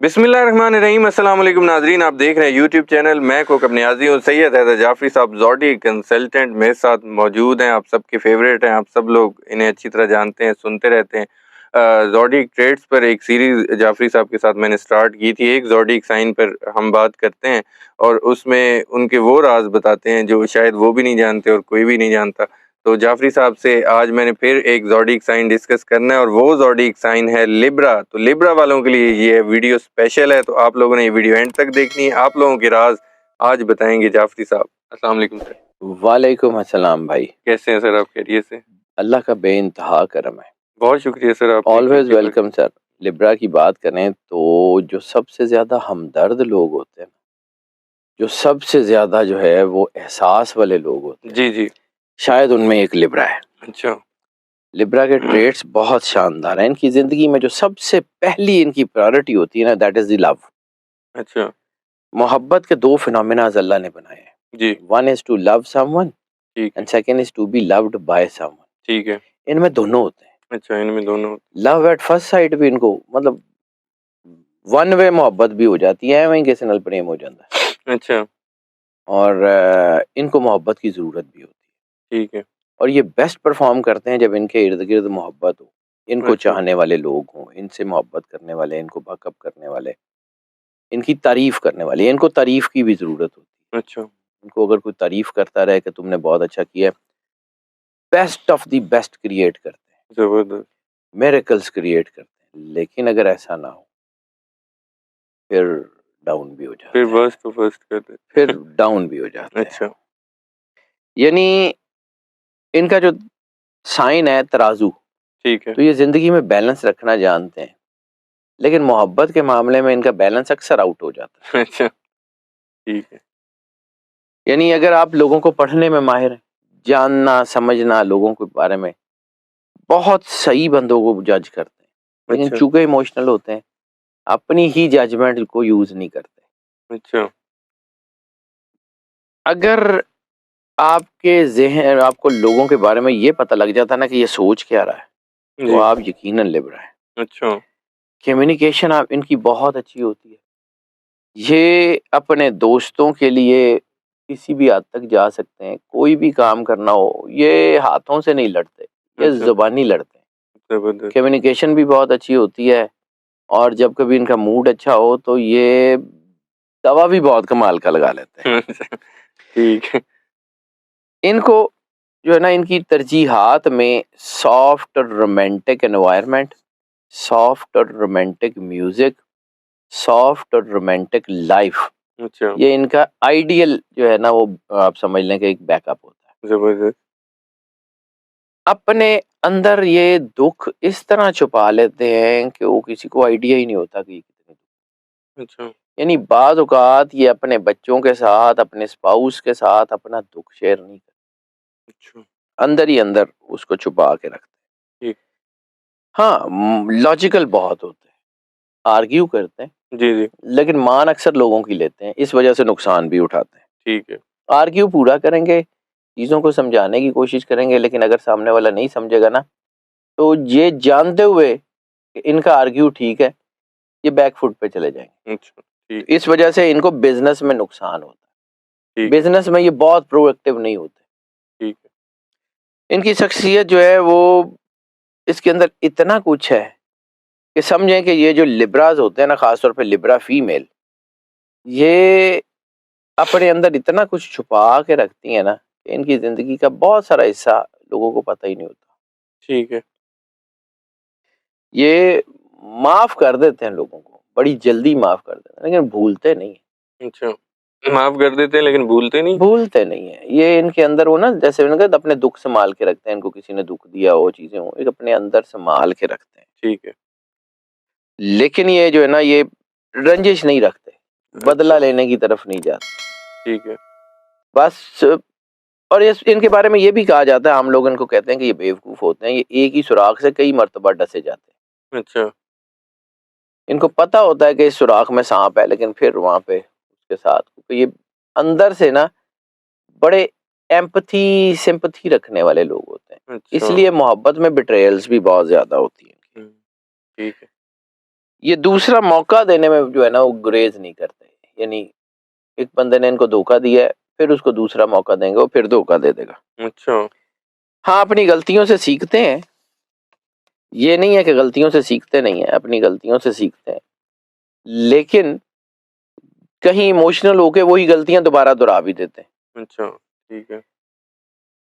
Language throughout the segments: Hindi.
बिस्मिल्लाहिर्रहमानिर्रहीम। अस्सलाम वालेकुम नाजरीन, आप देख रहे हैं यूट्यूब चैनल मैं को अपने आजी हूँ सैयद हैदर जाफरी साहब जॉडी कंसल्टेंट मेरे साथ मौजूद हैं। आप सबके फेवरेट हैं, आप सब लोग इन्हें अच्छी तरह जानते हैं, सुनते रहते हैं। जॉडी ट्रेड्स पर एक सीरीज जाफरी साहब के साथ मैंने स्टार्ट की थी। एक जॉडी साइन पर हम बात करते हैं और उसमें उनके वो राज बताते हैं जो शायद वो भी नहीं जानते और कोई भी नहीं जानता। तो जाफरी साहब से आज मैंने फिर एक ज़ोडिएक साइन डिस्कस करना है और वो ज़ोडिएक साइन है लिब्रा। तो लिब्रा वालों के लिए ये वीडियो स्पेशल है, तो आप लोगों ने ये वीडियो एंड तक देखनी है। आप लोगों के राज आज बताएंगे जाफरी साहब। अस्सलाम वालेकुम सर। वालेकुम अस्सलाम भाई। कैसे हैं सर आप? खैरियत से? अल्लाह का बेइंतहा करम है। बहुत शुक्रिया सर, आपने ऑलवेज वेलकम सर। लिब्रा की बात करें तो जो सबसे ज़्यादा हमदर्द लोग होते हैं, जो सबसे ज़्यादा जो है वो एहसास वाले लोग होते हैं, जी जी। शायद उनमें एक लिब्रा है। अच्छा। लिब्रा के ट्रेड्स बहुत शानदार हैं। इनकी ज़िंदगी में जो सबसे पहली इनकी प्रायोरिटी होती है ना, दैट इज़ द लव। अच्छा। मोहब्बत के दो फिनोमेनाज अल्लाह ने बनाए हैं। जी। One is to love someone ठीक है। And second is to be loved by someone. ठीक है। इनमें दोनों होते हैं। अच्छा, इनमें दोनों। लव एट फर्स्ट साइट भी इनको मतलब वन वे मोहब्बत भी हो जाती है, वहीं किसी नाल प्रेम हो जाता है। अच्छा। और इनको मोहब्बत की ज़रूरत भी होती है ठीक है। और ये बेस्ट परफॉर्म करते हैं जब इनके इर्द गिर्द मोहब्बत हो, इनको अच्छा। चाहने वाले लोग हों, इनसे मोहब्बत करने वाले, इनको बकअप करने वाले, इनकी तारीफ करने वाले। इनको तारीफ की भी ज़रूरत होती है। अच्छा। इनको अगर कोई तारीफ करता रहे कि तुमने बहुत अच्छा किया, best of the best create करते हैं, जबरदस्त। मिरेकल्स क्रिएट करते हैं। लेकिन अगर ऐसा ना हो फिर डाउन भी हो फिर जाते हैं। वर्स्ट टू फर्स्ट कर फिर देते। डाउन भी हो जाते हैं। अच्छा। यानी इनका जो साइन है तराजू, ठीक है। तो ये ज़िंदगी में बैलेंस रखना जानते हैं, लेकिन मोहब्बत के मामले में इनका बैलेंस अक्सर आउट हो जाता है। अच्छा। ठीक है। यानी अगर आप लोगों को पढ़ने में माहिर हैं, जानना, समझना लोगों के बारे में, बहुत सही बंदों को जज करते हैं, लेकिन अच्छा। चूंकि इमोशनल होते हैं, अपनी ही जजमेंट को यूज़ नहीं करते। अच्छा। अगर आपके ज़हन आपको लोगों के बारे में ये पता लग जाता है ना कि ये सोच क्या रहा है, तो जी। आप यकीनन लिब्रा हैं। अच्छा। कम्युनिकेशन आप इनकी बहुत अच्छी होती है। ये अपने दोस्तों के लिए किसी भी हद तक जा सकते हैं, कोई भी काम करना हो, ये हाथों से नहीं लड़ते, ये अच्छा। ज़ुबानी लड़ते हैं। ज़बरदस्त। कम्युनिकेशन भी बहुत अच्छी होती है और जब कभी इनका मूड अच्छा हो तो ये दवा भी बहुत कमाल का लगा लेते हैं। अच्छा। ठीक है। इनको जो है ना, इनकी तरजीहात में सॉफ्ट और रोमांटिक एनवायरनमेंट, सॉफ्ट और रोमांटिक म्यूज़िक, सॉफ्ट और रोमांटिक लाइफ़, अच्छा। ये इनका आइडियल जो है ना, वो आप समझ लें कि एक बैकअप होता है। ज़बरदस्त। अपने अंदर ये दुःख इस तरह छुपा लेते हैं कि वो किसी को आइडिया ही नहीं होता कि ये कितने अच्छा। यानी बाज़ औक़ात ये अपने बच्चों के साथ, अपने स्पाउस के साथ अपना दुःख शेयर नहीं करते। अच्छा। अंदर ही अंदर उसको छुपा के रखते हैं। ठीक। हाँ, लॉजिकल बहुत होते हैं, आर्ग्यू करते हैं, जी, जी। लेकिन मान अक्सर लोगों की लेते हैं, इस वजह से नुकसान भी उठाते हैं। ठीक है। आर्ग्यू पूरा करेंगे, चीज़ों को समझाने की कोशिश करेंगे, लेकिन अगर सामने वाला नहीं समझेगा ना, तो ये जानते हुए कि इनका आर्ग्यू ठीक है, ये बैक फुट पे चले जाएँगे। अच्छा। ठीक तो है। इस वजह से इनको बिज़नेस में नुकसान होता है। ठीक है। बिज़नेस में ये बहुत प्रोएक्टिव नहीं होते। ठीक है। इनकी शख्सियत जो है वो इसके अंदर इतना कुछ है कि समझें कि ये जो लिब्राज़ होते हैं ना, ख़ास तौर पे लिब्रा फीमेल, ये अपने अंदर इतना कुछ छुपा के रखती हैं ना, कि इनकी ज़िंदगी का बहुत सारा हिस्सा लोगों को पता ही नहीं होता। ठीक है। ये माफ़ कर देते हैं लोगों को, बड़ी जल्दी माफ़ कर देते हैं, लेकिन भूलते नहीं हैं। अच्छा, माफ़ कर देते हैं लेकिन भूलते नहीं? भूलते नहीं हैं। ये इनके अंदर वो ना, जैसे मैंने कहा, अपने दुःख सँभाल के रखते हैं, इनको किसी ने दुःख दिया हो, चीज़ें हों, एक अपने अंदर सँभाल के रखते हैं। ठीक है। लेकिन ये जो है ना, ये रंजिश नहीं रखते, बदला अच्छा। लेने की तरफ नहीं जाते। ठीक है। बस। और इस इनके बारे में ये भी कहा जाता है, आम लोग इनको कहते हैं कि ये बेवकूफ़ होते हैं, ये एक ही सुराख से कई मर्तबा डसे जाते हैं। अच्छा। इनको पता होता है कि इस सुराख में साँप है, लेकिन फिर वहाँ पे उसके साथ, क्योंकि ये अंदर से ना बड़े एम्पैथी, सिम्पैथी रखने वाले लोग होते हैं। अच्छा। इसलिए मोहब्बत में बिट्रेयल्स भी बहुत ज़्यादा होती हैं। हुँ। ठीक है। ये दूसरा मौका देने में जो है ना वो गुरेज नहीं करते, यानी एक बंदे ने इनको धोखा दिया है, फिर उसको दूसरा मौका देंगे, वो फिर धोखा दे देगा। अच्छा। हाँ, अपनी गलतियों से सीखते हैं, ये नहीं है कि गलतियों से सीखते नहीं है, अपनी गलतियों से सीखते हैं, लेकिन कहीं इमोशनल होके वही गलतियां दोबारा दोहरा भी देते हैं। अच्छा, ठीक है।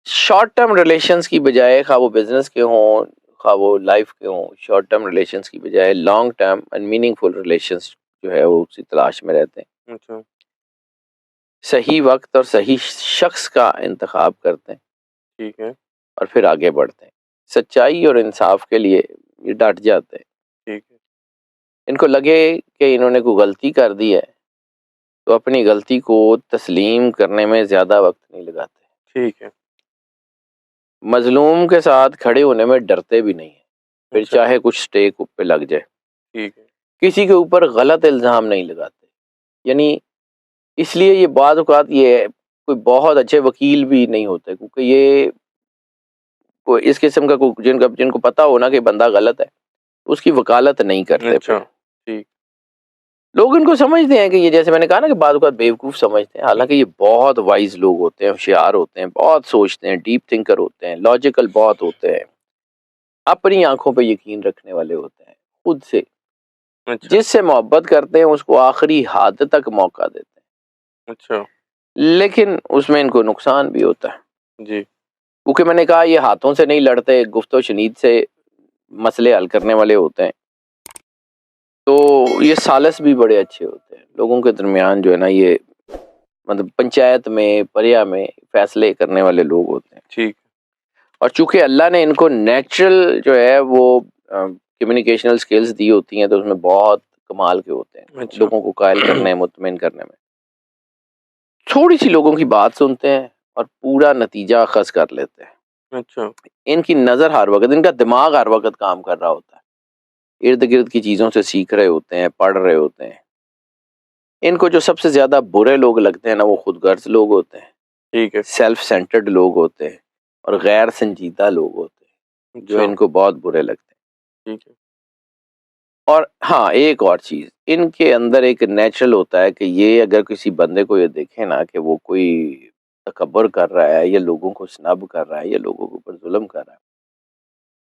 शॉर्ट टर्म रिलेशंस की बजाय, खा वो बिजनेस के हों, खा वो लाइफ के हों, शॉर्ट टर्म रिलेशंस की बजाय long term and meaningful relations जो है वो उसी तलाश में रहते हैं। अच्छा, सही वक्त और सही शख्स का इंतखाब करते हैं ठीक है, और फिर आगे बढ़ते हैं। सच्चाई और इंसाफ के लिए ये डट जाते हैं। ठीक है, इनको लगे कि इन्होंने कोई गलती कर दी है, तो अपनी गलती को तस्लीम करने में ज़्यादा वक्त नहीं लगाते। ठीक है। मजलूम के साथ खड़े होने में डरते भी नहीं है, फिर अच्छा, चाहे कुछ स्टेक पे लग जाए। ठीक है। किसी के ऊपर गलत इल्ज़ाम नहीं लगाते, यानी इसलिए ये बाद औक़ात ये कोई बहुत अच्छे वकील भी नहीं होते, क्योंकि ये कोई इस किस्म का कोई जिनको पता हो ना कि बंदा गलत है, उसकी वकालत नहीं करते अच्छा, फिर। ठीक। लोग इनको समझते हैं कि ये, जैसे मैंने कहा ना कि बाद औक़ात बेवकूफ़ समझते हैं, हालाँकि ये बहुत वाइज़ लोग होते हैं, होशियार होते हैं, बहुत सोचते हैं, डीप थिंकर होते हैं, लॉजिकल बहुत होते हैं, अपनी आँखों पे यकीन रखने वाले होते हैं, खुद से। अच्छा, जिससे मोहब्बत करते हैं उसको आखिरी हद तक मौका देते अच्छा, हैं, लेकिन उसमें इनको नुकसान भी होता है, जी, क्योंकि मैंने कहा ये हाथों से नहीं लड़ते, गुफ्तो शनीद से मसले हल करने वाले होते हैं। तो ये सालस भी बड़े अच्छे होते हैं लोगों के दरमियान, जो है ना ये मतलब पंचायत में, परिया में फैसले करने वाले लोग होते हैं। ठीक। और चूंकि अल्लाह ने इनको नेचुरल जो है वो कम्युनिकेशनल स्किल्स दी होती हैं, तो उसमें बहुत कमाल के होते हैं, अच्छा, लोगों को कायल करने, मुतमिन करने में। थोड़ी सी लोगों की बात सुनते हैं और पूरा नतीजा अखज़ कर लेते हैं। अच्छा, इनकी नज़र हर वक्त, इनका दिमाग हर वक्त काम कर रहा होता है, इर्द गिर्द की चीज़ों से सीख रहे होते हैं, पढ़ रहे होते हैं। इनको जो सबसे ज़्यादा बुरे लोग लगते हैं ना, वो खुदगर्ज़ लोग होते हैं, ठीक है। सेल्फ सेंटर्ड लोग होते हैं और गैर संजीदा लोग होते हैं, जो अच्छा, इनको बहुत बुरे लगते हैं। ठीक है। और हाँ, एक और चीज़, इनके अंदर एक नेचुरल होता है कि ये अगर किसी बंदे को ये देखें ना कि वो कोई तकब्बुर कर रहा है या लोगों को स्नब कर रहा है या लोगों के ऊपर जुल्म कर रहा है,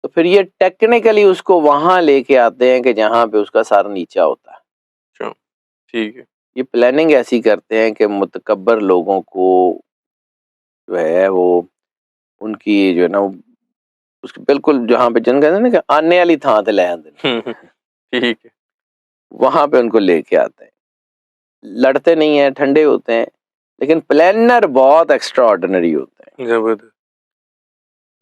तो फिर ये टेक्निकली उसको वहाँ लेके आते हैं कि जहाँ पे उसका सर नीचा होता है। अच्छा, ठीक है। ये प्लानिंग ऐसी करते हैं कि मुतकब्बर लोगों को जो है वो, उनकी जो है ना वो, उसकी बिल्कुल जहाँ पे जन कहते हैं ना कि आने वाली थां ते लै आंदे ने, ठीक है। वहाँ पे उनको लेके आते हैं। लड़ते नहीं हैं, ठंडे होते हैं, लेकिन प्लानर बहुत एक्स्ट्रा ऑर्डिनरी होते हैं। ज़बरदस्त।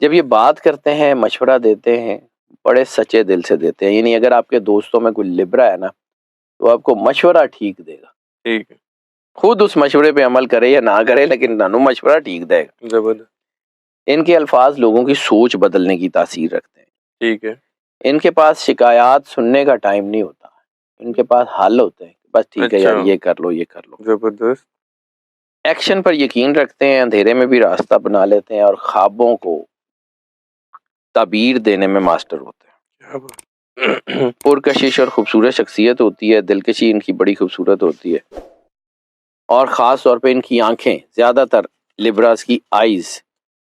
जब ये बात करते हैं, मशवरा देते हैं, बड़े सच्चे दिल से देते हैं, यानी अगर आपके दोस्तों में कोई लिब्रा है ना, तो आपको मशवरा ठीक देगा। ठीक है। खुद उस मशवरे पे अमल करे या ना करे, लेकिन नानू मशवरा ठीक देगा। ज़बरदस्त। इनके अल्फाज लोगों की सोच बदलने की तासीर रखते हैं। ठीक है। इनके पास शिकायत सुनने का टाइम नहीं होता, इनके पास हल होते हैं, बस ठीक है अच्छा, यार, ये कर लो, ये कर लो। ज़बरदस्त। एक्शन पर यकीन रखते हैं, अंधेरे में भी रास्ता बना लेते हैं और ख्वाबों को ताबीर देने में मास्टर होते हैं। क्या बात! पुरकशिश और खूबसूरत शख्सियत होती है, दिलकशी इनकी बड़ी खूबसूरत होती है, और ख़ास तौर पे इनकी आंखें, ज़्यादातर लिब्रास की आइज़,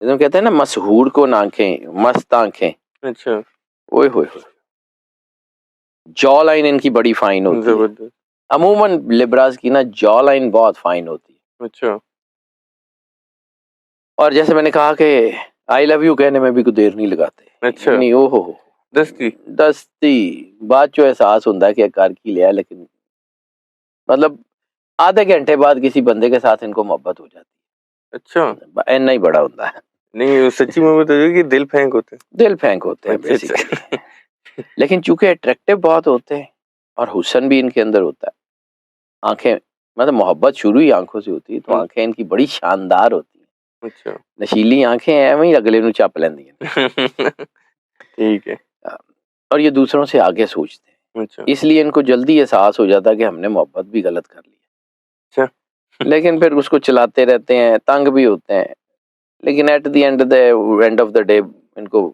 जिन्हें कहते हैं ना मसहूर को आंखें, मस्त आंखें, अच्छा, ओए होए होए। जॉ लाइन इनकी बड़ी फाइन होती है। ज़बरदस्त। अमूमन लिब्रास की ना जॉ लाइन बहुत फाइन होती है। अच्छा, और जैसे मैंने कहा कि आई लव यू कहने में भी कोई देर नहीं लगाते, अच्छा, यानी ओ हो, दस्ती। दस्ती बात जो एहसास होता है कि कर की लिया, लेकिन मतलब आधे घंटे बाद किसी बंदे के साथ इनको मोहब्बत हो जाती अच्छा, है, इतना ही बड़ा होता है। नहीं वो सच्ची मोहब्बत है कि दिल फेंक होते हैं। दिल फेंक होते हैं अच्छा, बेसिकली, अच्छा। लेकिन चूंकि अट्रैक्टिव बहुत होते हैं और हुस्न भी इनके अंदर होता है, आंखें, मतलब मोहब्बत शुरू ही आंखों से होती है, तो हुँ, आंखें इनकी बड़ी शानदार होती हैं, अच्छा। नशीली आंखें हैं, वहीं अगले ਨੂੰ ਚੱਪ ਲੈਂਦੀਆਂ ਨੇ। ठीक है। और ये दूसरों से आगे सोचते हैं, अच्छा, इसलिए इनको जल्दी एहसास हो जाता है कि हमने मोहब्बत भी गलत कर ली अच्छा। है, लेकिन फिर उसको चलाते रहते हैं, तंग भी होते हैं, लेकिन at the end of the day इनको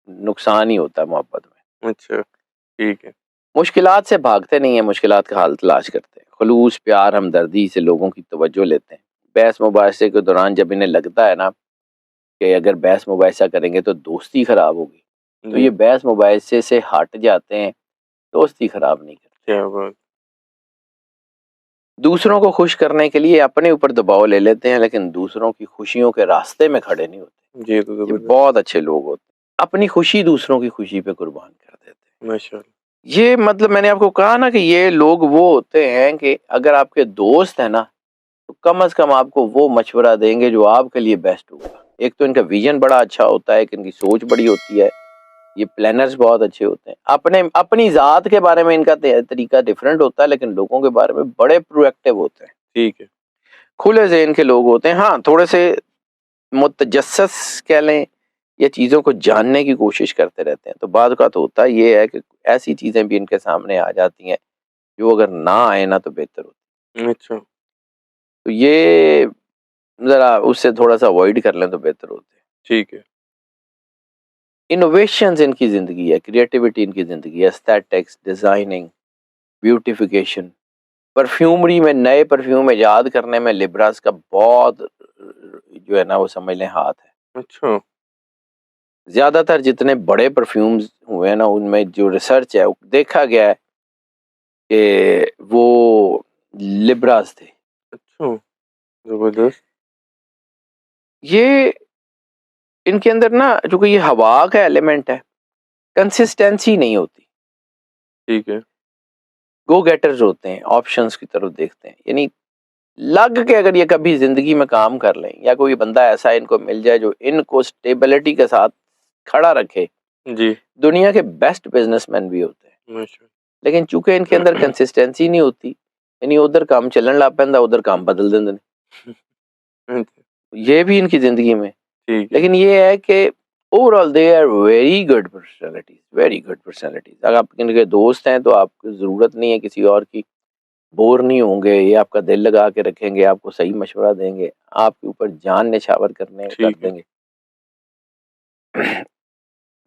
नुकसान ही होता है मोहब्बत में। अच्छा, ठीक है। मुश्किलात से भागते नहीं है, मुश्किलात का हल तलाश करते हैं। खलूस प्यार हमदर्दी से लोगों की तवज्जो लेते हैं। बहस मुबाहसे के दौरान जब इन्हें लगता है ना कि अगर बहस मुबाहसा करेंगे तो दोस्ती खराब होगी, तो जी, ये बहस मुबाहसे से हट जाते हैं, दोस्ती खराब नहीं करते। क्या बात! दूसरों को खुश करने के लिए अपने ऊपर दबाव ले लेते हैं, लेकिन दूसरों की खुशियों के रास्ते में खड़े नहीं होते। जी, ये तो ये ज़बरदस्त। बहुत अच्छे लोग होते हैं, अपनी खुशी दूसरों की खुशी पे कुर्बान कर देते हैं। माशाअल्लाह। ये मतलब मैंने आपको कहा ना कि ये लोग वो होते हैं कि अगर आपके दोस्त हैं ना, तो कम से कम आपको वो मशवरा देंगे जो आपके लिए बेस्ट होगा। एक तो इनका विजन बड़ा अच्छा होता है, कि इनकी सोच बड़ी होती है, ये प्लानर्स बहुत अच्छे होते हैं। अपने अपनी ज़ात के बारे में इनका तरीका डिफरेंट होता है, लेकिन लोगों के बारे में बड़े प्रोएक्टिव होते हैं। ठीक है। खुले ज़हन के लोग होते हैं। हाँ, थोड़े से मुतजस्सिस कह लें, या चीज़ों को जानने की कोशिश करते रहते हैं। तो बाद औक़ात होता ये है कि ऐसी चीज़ें भी इनके सामने आ जाती हैं, जो अगर ना आए ना तो बेहतर होता। अच्छा, तो ये ज़रा उससे थोड़ा-सा अवॉइड कर लें तो बेहतर होता है। ठीक है। इनोवेशंस इनकी ज़िंदगी है, क्रिएटिविटी इनकी ज़िंदगी है, एस्थेटिक्स, डिज़ाइनिंग, ब्यूटिफिकेशन, परफ्यूमरी में नए परफ्यूम इजाद करने में लिब्रास का बहुत जो है ना वो समझ लें हाथ है। अच्छा, ज़्यादातर जितने बड़े परफ्यूम्स हुए हैं ना, उनमें जो रिसर्च है, वो देखा गया है कि वो लिब्रास थे। अच्छा, ज़बरदस्त। ये इनके अंदर ना चूँकि ये हवा का एलिमेंट है, कंसिस्टेंसी नहीं होती। ठीक है। गो गेटर्स होते हैं, ऑप्शंस की तरफ देखते हैं। यानी लग के अगर ये कभी ज़िंदगी में काम कर लें, या कोई बंदा ऐसा इनको मिल जाए जो इनको स्टेबिलिटी के साथ खड़ा रखे, जी, दुनिया के बेस्ट बिज़नेसमैन भी होते हैं। माशा लेकिन चूँकि इनके अंदर कंसिस्टेंसी नहीं होती, यानी उधर काम चलन लग पैंदा, उधर काम बदल देंदे ने। अच्छा, ये भी इनकी ज़िंदगी में। ठीक है। लेकिन ये है कि overall they are very good personalities, very good personalities. अगर आप इनके दोस्त हैं तो आपको ज़रूरत नहीं है किसी और की, बोर नहीं होंगे, ये आपका दिल लगा के रखेंगे, आपको सही मशवरा देंगे, आपके ऊपर जान निछावर कर ठीक है। देंगे।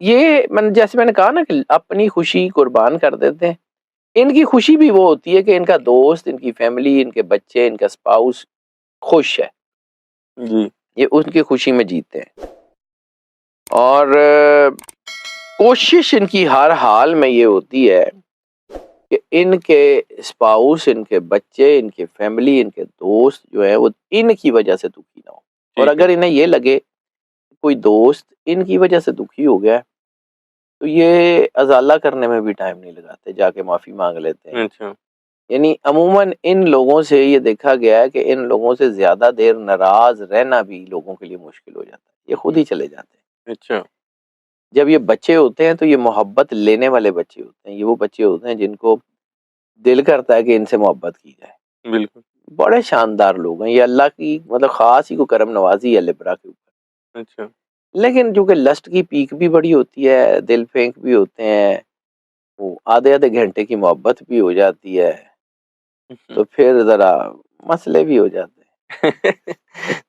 ये जैसे मैंने कहा ना कि अपनी खुशी कुर्बान कर देते हैं। इनकी खुशी भी वो होती है कि इनका दोस्त, इनकी फैमिली, इनके बच्चे, इनका स्पाउस खुश है। जी, ये उनकी खुशी में जीते हैं। और कोशिश इनकी हर हाल में ये होती है कि इनके स्पाउस, इनके बच्चे, इनके फैमिली, इनके दोस्त जो है वो इनकी वजह से दुखी ना हो। और ठीक है। अगर इन्हें ये लगे कोई दोस्त इनकी वजह से दुखी हो गया है, तो ये अज़ाला करने में भी टाइम नहीं लगाते, जाके माफ़ी माँग लेते हैं। अच्छा, यानी अमूमन इन लोगों से ये देखा गया है कि इन लोगों से ज़्यादा देर नाराज़ रहना भी लोगों के लिए मुश्किल हो जाता है। ये खुद ही चले जाते हैं। अच्छा, जब ये बच्चे होते हैं तो ये मोहब्बत लेने वाले बच्चे होते हैं। ये वो बच्चे होते हैं जिनको दिल करता है कि इनसे मोहब्बत की जाए। बिल्कुल। बड़े शानदार लोग हैं। ये अल्लाह की मतलब ख़ास ही कोई करम नवाज़ी है लिब्रा के ऊपर। अच्छा, लेकिन चूँकि लस्ट की पीक भी बड़ी होती है, दिल फेंक भी होते हैं, वो आधे-आधे घंटे की मोहब्बत भी हो जाती है, तो फिर ज़रा मसले भी हो जाते हैं।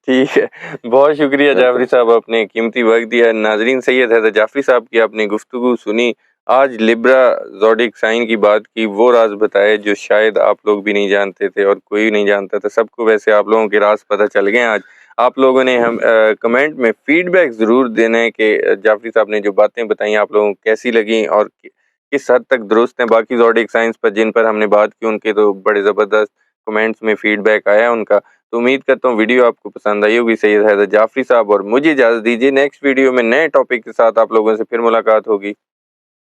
ठीक है। बहुत शुक्रिया बिल्कुल। जाफ़री साहब, आपने कीमती वक़्त दिया। नाज़रीन, सैयद हैदर जाफ़री साहब की आपने गुफ्तगू सुनी। आज लिब्रा ज़ोडिक साइन की बात की, वो राज़ बताए जो शायद आप लोग भी नहीं जानते थे और कोई नहीं जानता था। सबको वैसे आप लोगों के राज़ पता चल गए हैं आज। आप लोगों ने हम कमेंट में फ़ीडबैक ज़रूर देना है कि जाफ़री साहब ने जो बातें बताई आप लोगों को कैसी लगीं और किस हद तक दुरुस्त हैं। बाकी ज़ोडिक साइंस पर जिन पर हमने बात की उनके तो बड़े ज़बरदस्त कमेंट्स में फ़ीडबैक आया उनका। तो उम्मीद करता हूँ वीडियो आपको पसंद आई होगी। सैयद हैदर जाफ़री साहब और मुझे इजाज़त दीजिए। नेक्स्ट वीडियो में नए टॉपिक के साथ आप लोगों से फिर मुलाकात होगी।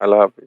अल्लाह हाफ़िज़।